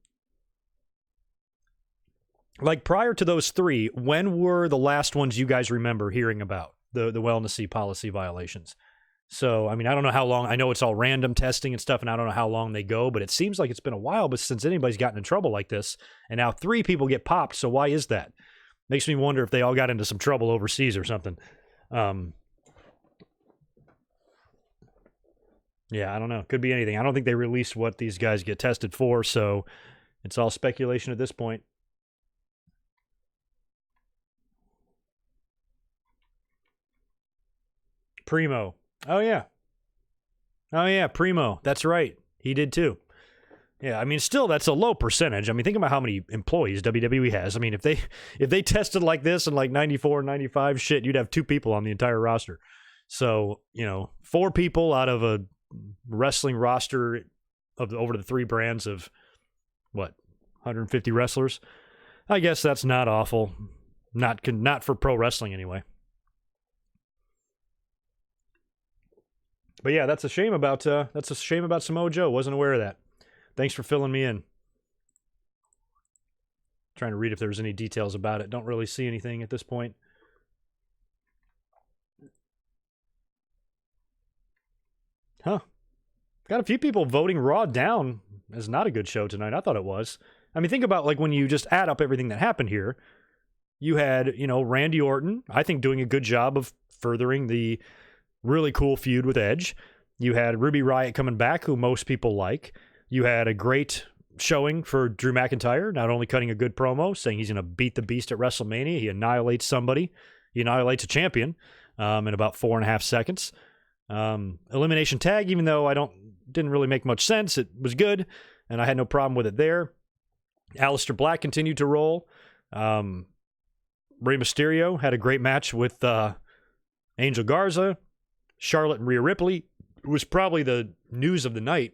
Like, prior to those three, when were the last ones you guys remember hearing about the wellness policy violations? So, I mean, I don't know how long. I know it's all random testing and stuff, and I don't know how long they go, but it seems like it's been a while but since anybody's gotten in trouble like this, and now 3 people get popped, so why is that? Makes me wonder if they all got into some trouble overseas or something. Yeah, I don't know. Could be anything. I don't think they released what these guys get tested for, so it's all speculation at this point. Primo. Oh, yeah. Oh, yeah, Primo. That's right. He did, too. Yeah, I mean, still, that's a low percentage. I mean, think about how many employees WWE has. I mean, if they tested like this in like 94, 95, shit, you'd have 2 people on the entire roster. So, 4 people out of a wrestling roster of over the 3 brands of, 150 wrestlers? I guess that's not awful. Not for pro wrestling, anyway. But yeah, that's a shame about Samoa Joe. Wasn't aware of that. Thanks for filling me in. Trying to read if there was any details about it. Don't really see anything at this point. Huh. Got a few people voting Raw down as not a good show tonight. I thought it was. I mean, think about like when you just add up everything that happened here. You had, Randy Orton, I think, doing a good job of furthering the really cool feud with Edge. You had Ruby Riott coming back, who most people like. You had a great showing for Drew McIntyre, not only cutting a good promo, saying he's going to beat the Beast at WrestleMania. He annihilates somebody. He annihilates a champion in about 4.5 seconds. Elimination tag, even though didn't really make much sense, it was good, and I had no problem with it there. Aleister Black continued to roll. Rey Mysterio had a great match with Angel Garza. Charlotte and Rhea Ripley was probably the news of the night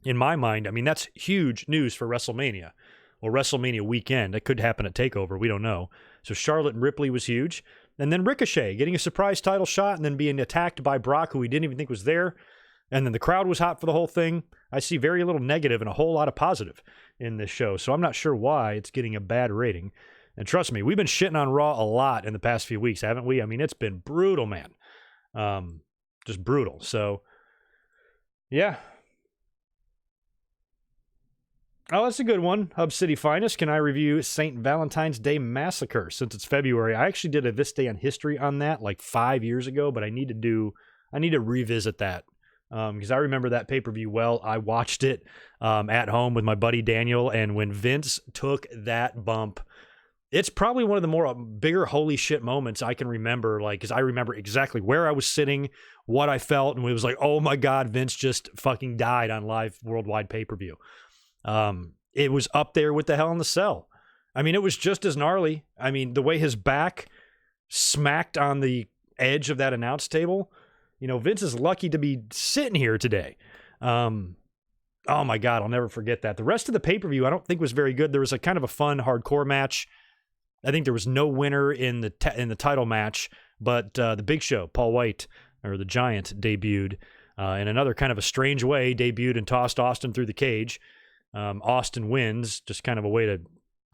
in my mind. I mean, that's huge news for WrestleMania or WrestleMania weekend. That could happen at TakeOver. We don't know. So Charlotte and Ripley was huge. And then Ricochet getting a surprise title shot and then being attacked by Brock, who we didn't even think was there. And then the crowd was hot for the whole thing. I see very little negative and a whole lot of positive in this show. So I'm not sure why it's getting a bad rating. And trust me, we've been shitting on Raw a lot in the past few weeks, haven't we? I mean, it's been brutal, man. Just brutal. So, yeah. Oh, that's a good one. Hub City Finest. Can I review St. Valentine's Day Massacre since it's February? I actually did a This Day on History on that like 5 years ago, but I need to revisit that because I remember that pay-per-view well. I watched it at home with my buddy Daniel, and when Vince took that bump, it's probably one of the more bigger holy shit moments I can remember, like, because I remember exactly where I was sitting, what I felt, and it was like, oh my God, Vince just fucking died on live worldwide pay-per-view. It was up there with the Hell in the Cell. I mean, it was just as gnarly. I mean, the way his back smacked on the edge of that announce table, Vince is lucky to be sitting here today. Oh my God, I'll never forget that. The rest of the pay-per-view I don't think was very good. There was a kind of a fun hardcore match. I think there was no winner in the title match, but the Big Show, Paul White, or the Giant, debuted in another kind of a strange way, debuted and tossed Austin through the cage. Austin wins, just kind of a way to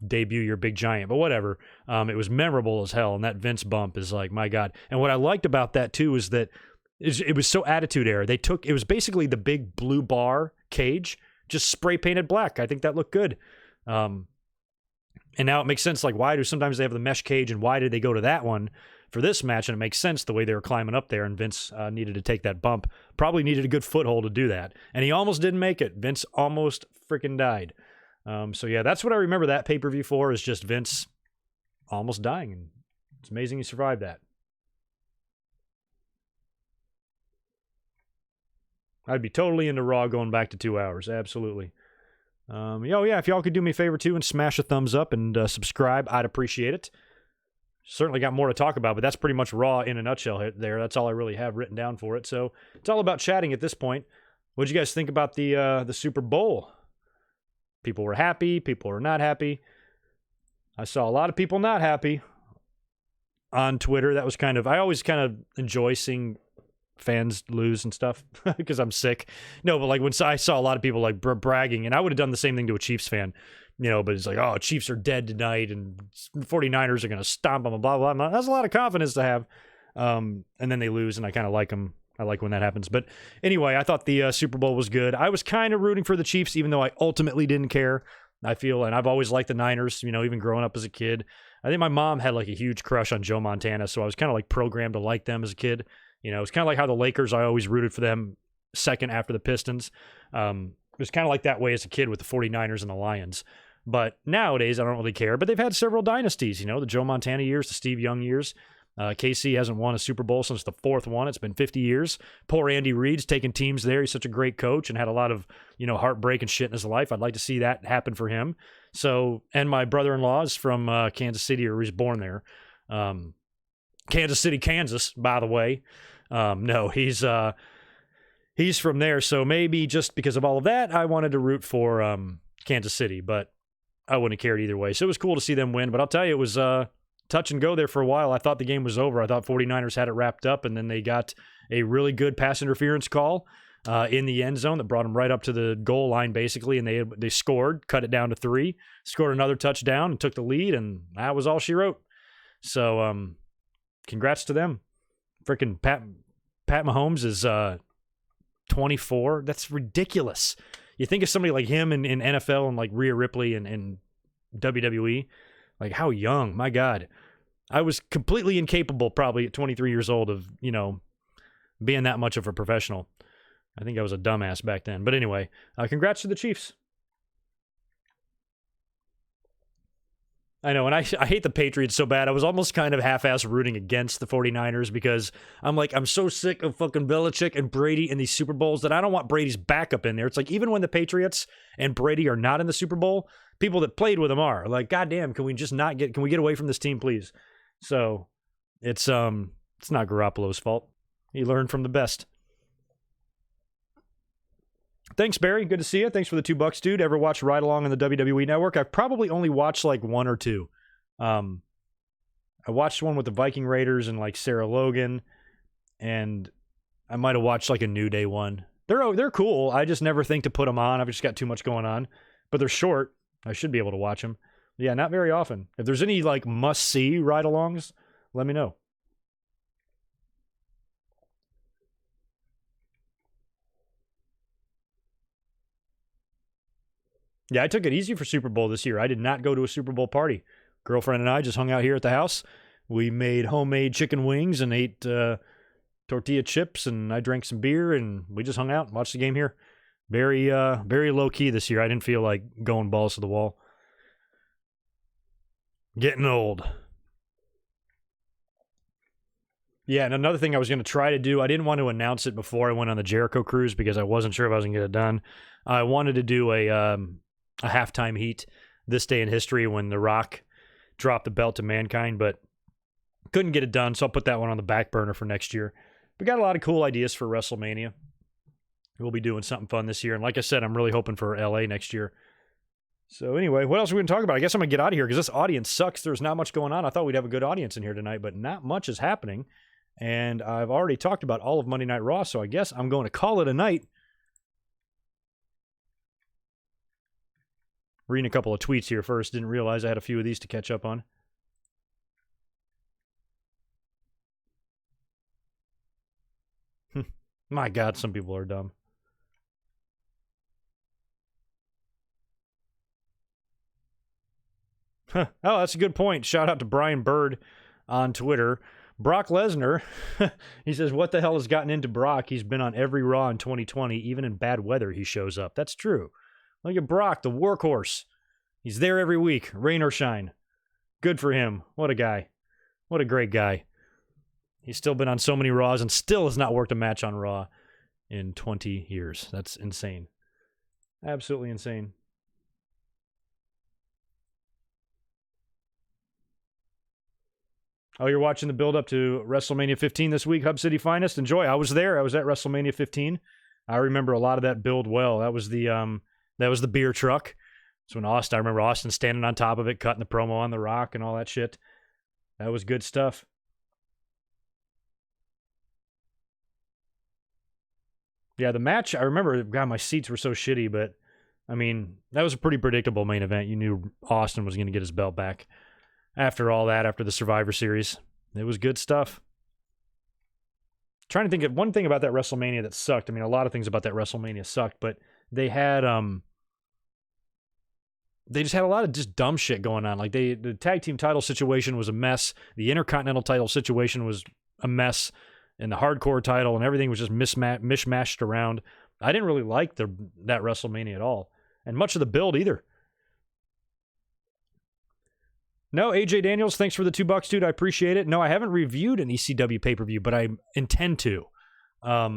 debut your big giant, but whatever. It was memorable as hell, and that Vince bump is like, my God. And what I liked about that, too, is that it was so Attitude Era. It was basically the big blue bar cage, just spray painted black. I think that looked good. And now it makes sense, like, why do sometimes they have the mesh cage, and why did they go to that one for this match? And it makes sense the way they were climbing up there, and Vince needed to take that bump. Probably needed a good foothold to do that. And he almost didn't make it. Vince almost freaking died. So, yeah, that's what I remember that pay-per-view for, is just Vince almost dying. And it's amazing he survived that. I'd be totally into Raw going back to 2 hours. Absolutely. Oh, yeah, if y'all could do me a favor, too, and smash a thumbs up and subscribe, I'd appreciate it. Certainly got more to talk about, but that's pretty much Raw in a nutshell there. That's all I really have written down for it. So it's all about chatting at this point. What did you guys think about the Super Bowl? People were happy. People were not happy. I saw a lot of people not happy on Twitter. That was I always kind of enjoy seeing fans lose and stuff because I'm sick. No, but like when I saw a lot of people like bragging, and I would have done the same thing to a Chiefs fan, but it's like, oh, Chiefs are dead tonight and 49ers are going to stomp them and blah, blah, blah. That's a lot of confidence to have. And then they lose, and I kind of like them. I like when that happens. But anyway, I thought the Super Bowl was good. I was kind of rooting for the Chiefs, even though I ultimately didn't care. I feel, and I've always liked the Niners, even growing up as a kid. I think my mom had like a huge crush on Joe Montana, so I was kind of like programmed to like them as a kid. It's kind of like how the Lakers, I always rooted for them second after the Pistons. It was kind of like that way as a kid with the 49ers and the Lions. But nowadays, I don't really care. But they've had several dynasties, the Joe Montana years, the Steve Young years. KC hasn't won a Super Bowl since the fourth one. It's been 50 years. Poor Andy Reid's taken teams there. He's such a great coach and had a lot of, heartbreak and shit in his life. I'd like to see that happen for him. So, and my brother-in-law is from Kansas City, or he's born there. Kansas City, Kansas, by the way. No, he's from there. So maybe just because of all of that, I wanted to root for Kansas City, but I wouldn't have cared either way. So it was cool to see them win. But I'll tell you, it was touch and go there for a while. I thought the game was over. I thought 49ers had it wrapped up, and then they got a really good pass interference call in the end zone that brought them right up to the goal line, basically, and they scored, cut it down to 3, scored another touchdown, and took the lead, and that was all she wrote. So congrats to them. Freaking Pat Mahomes is 24. That's ridiculous. You think of somebody like him in NFL and like Rhea Ripley and WWE, like how young, my God. I was completely incapable probably at 23 years old of, being that much of a professional. I think I was a dumbass back then. But anyway, congrats to the Chiefs. I know, and I hate the Patriots so bad. I was almost kind of half-ass rooting against the 49ers because I'm so sick of fucking Belichick and Brady in these Super Bowls that I don't want Brady's backup in there. It's like even when the Patriots and Brady are not in the Super Bowl, people that played with them are. Like, goddamn, can we get away from this team, please? So it's not Garoppolo's fault. He learned from the best. Thanks, Barry. Good to see you. Thanks for the $2, dude. Ever watch Ride Along on the WWE Network? I've probably only watched like one or two. I watched one with the Viking Raiders and like Sarah Logan, and I might have watched like a New Day one. They're cool. I just never think to put them on. I've just got too much going on. But they're short. I should be able to watch them. Yeah, not very often. If there's any like must-see ride-alongs, let me know. Yeah, I took it easy for Super Bowl this year. I did not go to a Super Bowl party. Girlfriend and I just hung out here at the house. We made homemade chicken wings and ate tortilla chips, and I drank some beer, and we just hung out and watched the game here. Very, very low-key this year. I didn't feel like going balls to the wall. Getting old. Yeah, and another thing I was going to try to do, I didn't want to announce it before I went on the Jericho cruise because I wasn't sure if I was going to get it done. I wanted to do a halftime heat this day in history when The Rock dropped the belt to Mankind, but couldn't get it done, so I'll put that one on the back burner for next year. We got a lot of cool ideas for WrestleMania. We'll be doing something fun this year, and like I said, I'm really hoping for LA next year. So anyway, what else are we going to talk about? I guess I'm going to get out of here because this audience sucks. There's not much going on. I thought we'd have a good audience in here tonight, but not much is happening. And I've already talked about all of Monday Night Raw, so I guess I'm going to call it a night. Reading a couple of tweets here first. Didn't realize I had a few of these to catch up on. My God, some people are dumb. Oh, that's a good point. Shout out to Brian Bird on Twitter. Brock Lesnar, he says, what the hell has gotten into Brock? He's been on every Raw in 2020. Even in bad weather, he shows up. That's true. Look at Brock, the workhorse. He's there every week, rain or shine. Good for him. What a guy. What a great guy. He's still been on so many Raws and still has not worked a match on Raw. in 20 years. That's insane. Absolutely insane. Oh, you're watching the build up to WrestleMania 15 this week, Hub City Finest. Enjoy. I was there. I was at WrestleMania 15. I remember a lot of that build well. That was the beer truck. So when I remember Austin standing on top of it, cutting the promo on The Rock and all that shit. That was good stuff. Yeah, the match, I remember, God, my seats were so shitty, but, I mean, that was a pretty predictable main event. You knew Austin was going to get his belt back. After all that, after the Survivor Series, it was good stuff. Trying to think of one thing about that WrestleMania that sucked. I mean, a lot of things about that WrestleMania sucked, but they had they just had a lot of just dumb shit going on. Like the tag team title situation was a mess. The Intercontinental title situation was a mess, and the hardcore title and everything was just mishmashed around. I didn't really like that WrestleMania at all, and much of the build either. No, AJ Daniels, thanks for the $2, dude. I appreciate it. No, I haven't reviewed an ECW pay-per-view, but I intend to. I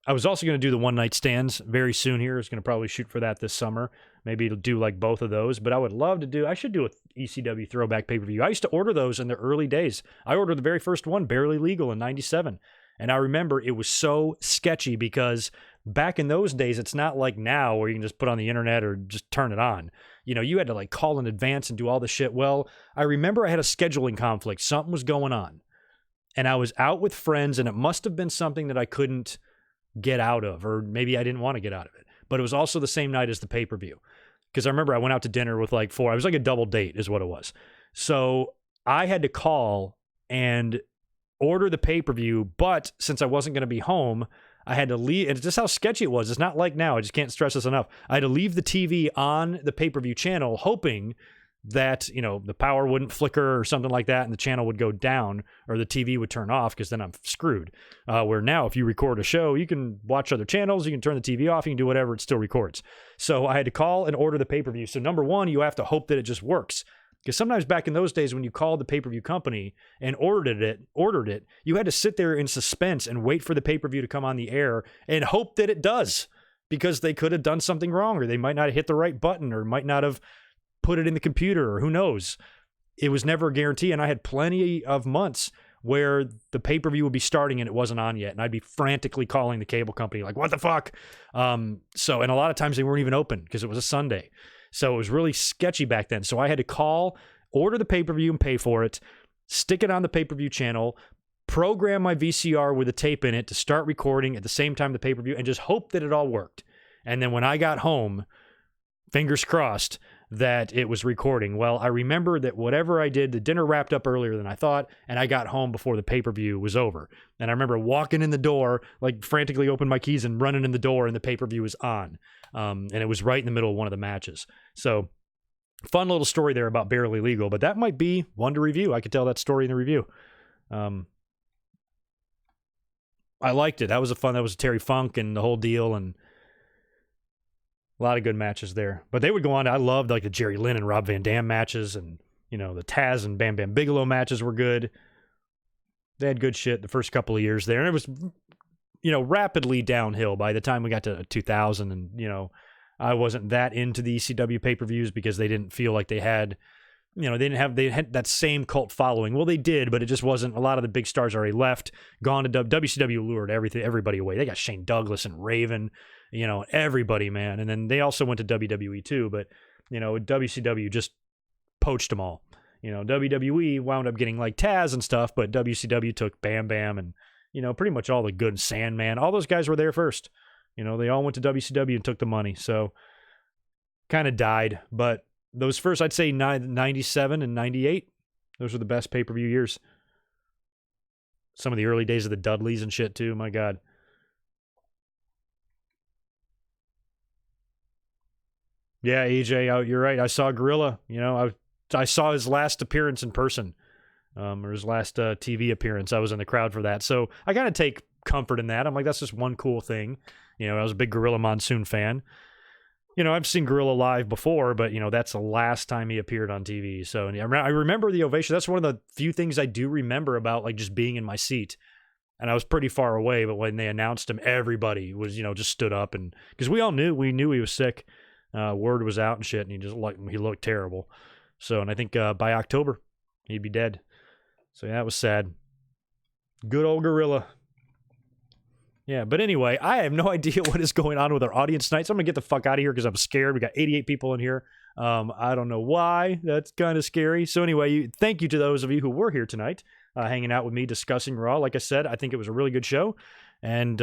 was also going to do the one-night stands very soon here. I was going to probably shoot for that this summer. Maybe it'll do like both of those, but I would love to do, I should do a ECW throwback pay-per-view. I used to order those in the early days. I ordered the very first one, Barely Legal, in 97. And I remember it was so sketchy because back in those days, it's not like now where you can just put on the internet or just turn it on. You know, you had to like call in advance and do all the shit. Well, I remember I had a scheduling conflict. Something was going on. And I was out with friends, and it must have been something that I couldn't get out of, or maybe I didn't want to get out of it. But it was also the same night as the pay-per-view. Because I remember I went out to dinner with like 4. I was like a double date is what it was. So I had to call and order the pay-per-view, but since I wasn't going to be home, I had to leave. And it's just how sketchy it was. It's not like now. I just can't stress this enough. I had to leave the TV on the pay-per-view channel, hoping that, you know, the power wouldn't flicker or something like that, and the channel would go down or the TV would turn off, because then I'm screwed. Where now, if you record a show, you can watch other channels, you can turn the TV off, you can do whatever, it still records. So I had to call and order the pay-per-view. So number one, you have to hope that it just works. Because sometimes back in those days when you called the pay-per-view company and ordered it, you had to sit there in suspense and wait for the pay-per-view to come on the air and hope that it does, because they could have done something wrong, or they might not have hit the right button, or might not have put it in the computer, or who knows. It was never a guarantee, and I had plenty of months where the pay-per-view would be starting and it wasn't on yet, and I'd be frantically calling the cable company like, what the fuck? And a lot of times they weren't even open because it was a Sunday. So it was really sketchy back then. So I had to call, order the pay-per-view and pay for it, stick it on the pay-per-view channel, program my VCR with a tape in it to start recording at the same time the pay-per-view, and just hope that it all worked. And then when I got home, fingers crossed that it was recording. Well, I remember that whatever I did, the dinner wrapped up earlier than I thought, and I got home before the pay-per-view was over. And I remember walking in the door, like frantically opening my keys and running in the door, and the pay-per-view was on. And it was right in the middle of one of the matches. So fun little story there about Barely Legal, but that might be one to review. I could tell that story in the review. I liked it. That was Terry Funk and the whole deal, and a lot of good matches there. But they would go on. I loved like the Jerry Lynn and Rob Van Dam matches, and, you know, the Taz and Bam Bam Bigelow matches were good. They had good shit the first couple of years there. And it was, you know, rapidly downhill by the time we got to 2000. And, you know, I wasn't that into the ECW pay-per-views because they didn't feel like they had, you know, they had that same cult following. Well, they did, but it just wasn't. A lot of the big stars already left, gone to WCW, lured everybody away. They got Shane Douglas and Raven, you know, everybody, man. And then they also went to WWE too, but, you know, WCW just poached them all. You know, WWE wound up getting like Taz and stuff, but WCW took Bam Bam and, you know, pretty much all the good Sandman. All those guys were there first. You know, they all went to WCW and took the money. So kind of died. But those first, I'd say 97 and 98, those were the best pay-per-view years. Some of the early days of the Dudleys and shit too. My God. Yeah, AJ, you're right. I saw Gorilla. You know, I saw his last appearance in person, or his last TV appearance. I was in the crowd for that. So I kind of take comfort in that. I'm like, that's just one cool thing. You know, I was a big Gorilla Monsoon fan. You know, I've seen Gorilla live before, but, you know, that's the last time he appeared on TV. So I remember the ovation. That's one of the few things I do remember about, like, just being in my seat. and I was pretty far away, but when they announced him, everybody was, just stood up, and because we knew he was sick. Word was out and shit, and he looked terrible. So, and I think by October, he'd be dead. So yeah, that was sad. Good old gorilla. Yeah, but anyway, I have no idea what is going on with our audience tonight, so I'm going to get the fuck out of here because I'm scared. We got 88 people in here. I don't know why. That's kind of scary. So anyway, thank you to those of you who were here tonight, hanging out with me, discussing Raw. Like I said, I think it was a really good show. And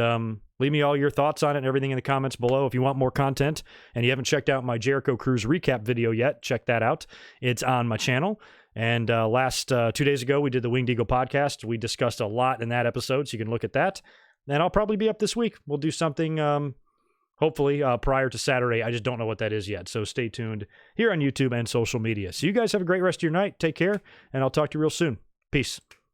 leave me all your thoughts on it and everything in the comments below. If you want more content and you haven't checked out my Jericho Cruise recap video yet, check that out. It's on my channel. And last 2 days ago, we did the Winged Eagle podcast. We discussed a lot in that episode, so you can look at that. And I'll probably be up this week. We'll do something, hopefully, prior to Saturday. I just don't know what that is yet. So stay tuned here on YouTube and social media. So you guys have a great rest of your night. Take care, and I'll talk to you real soon. Peace.